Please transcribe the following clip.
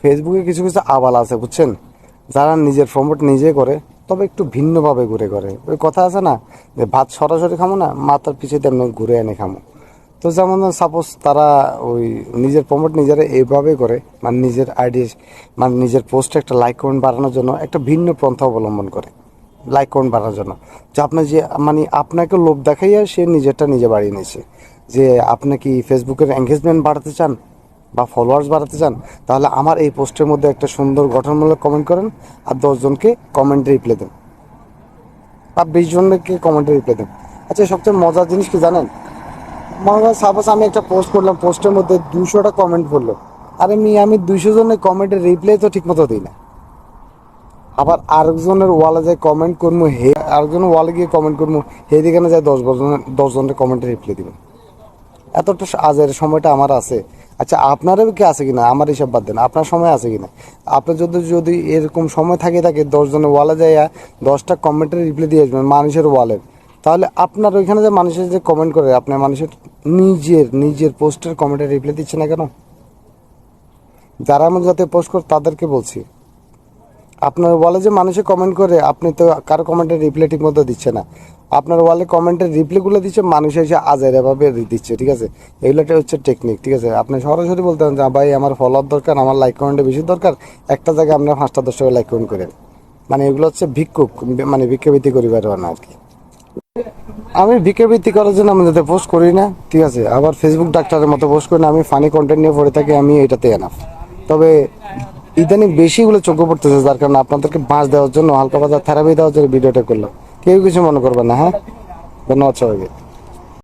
ফেসবুকে কিছু কিছু আবাল আছে বুঝছেন, যারা নিজের প্রমোট নিজে করে, তবে একটু ভিন্নভাবে ঘুরে করে। ওই কথা আছে না যে ভাত সরাসরি খামো না, মাথার পিছিয়ে তেমনি ঘুরে এনে খামো। তো যেমন সাপোজ তারা ওই নিজের প্রমোট নিজেরা এইভাবে করে, মানে নিজের আইডি, মানে নিজের পোস্টে একটা লাইক কমেন্ট বাড়ানোর জন্য একটা ভিন্ন পন্থা অবলম্বন করে, লাইক কমেন্ট বাড়ানোর জন্য। যে আপনার যে মানে আপনাকে লোভ দেখাইয়া সে নিজেরটা নিজে বাড়িয়ে নিয়েছে। যে আপনি কি ফেসবুকের এঙ্গেজমেন্ট বাড়াতে চান বা ফলোয়ার্স বাড়াতে চান, তাহলে আমার এই পোস্টের মধ্যে একটা সুন্দর গঠনমূলক কমেন্ট করেন, আর 10 জনকে কমেন্টে রিপ্লাই দেন, বা 20 জনকে কমেন্টে রিপ্লাই দেন। আচ্ছা, সবচেয়ে মজার জিনিস কি জানেন? মনে করেন সাপোজ আমি একটা পোস্ট করলাম, পোস্টের মধ্যে 200টা কমেন্ট পড়লো। আরে আমি 200 জনের কমেন্টের রিপ্লাই তো ঠিক মতো দিই না। আবার আরেকজনের ওয়ালে যায় কমেন্ট করবো, হে আরেকজনের ওয়ালে গিয়ে কমেন্ট করবো, হে দিকে যায় 10 জনের কমেন্টের রিপ্লাই দিবেন। এতটা আজের সময়টা আমার আছে? আচ্ছা, আপনারও কি আছে কিনা আমার হিসাব বাদ দেন, আপনার সময় আছে কিনা? আপনার যদি যদি এরকম সময় থাকে 10 জনের ওয়ালে যায় 10টা কমেন্টের রিপ্লাই দিয়ে আসবেন মানুষের ওয়ালের, তাহলে আপনার ওইখানে যে মানুষের যে কমেন্ট করে, আপনার মানুষের নিজের নিজের পোস্টের কমেন্টের রিপ্লাই দিচ্ছে না কেন? যারা এমন যাতে পোস্ট করে তাদেরকে বলছি, আপনার ওয়ালে যে মানুষে কমেন্ট করে, আপনি তো কারো কমেন্টের রিপ্লাই ঠিক মতো দিচ্ছে না। আপনার ওয়ালে কমেন্টের রিপ্লাইগুলো দিচ্ছে মানুষ এসে আজাইরাভাবে দিচ্ছে, ঠিক আছে? এগুলোটাই হচ্ছে টেকনিক, ঠিক আছে? আপনি সরাসরি বলতে পারেন যে ভাই আমার ফলোয়ার দরকার, আমার লাইক কমেন্টে বেশি দরকার, একটা জায়গায় আপনার 5টা 10টা লাইক কমেন্ট করেন। মানে এগুলো হচ্ছে ভিক্ষুক, মানে ভিক্ষাবৃত্তি করিবার না আর কি। আমি ভিক্ষাবৃত্তি করার জন্য আমি যাতে পোস্ট করি না, ঠিক আছে? আবার ফেসবুক ডাক্তারের মতো পোস্ট করি না, আমি ফানি কন্টেন্ট নিয়ে পড়ে থাকি, আমি এটাতে এনাফ। তবে ইদানিং বেশিগুলো চোখে পড়তেছে, যার কারণে আপনাদেরকে বাঁশ দেওয়ার জন্য, হালকা পাতলা থেরাপি দেওয়ার জন্য ভিডিওটা করলাম। কেউ কিছু মনে করবেন না, হ্যাঁ? ধন্যবাদ সবাইকে।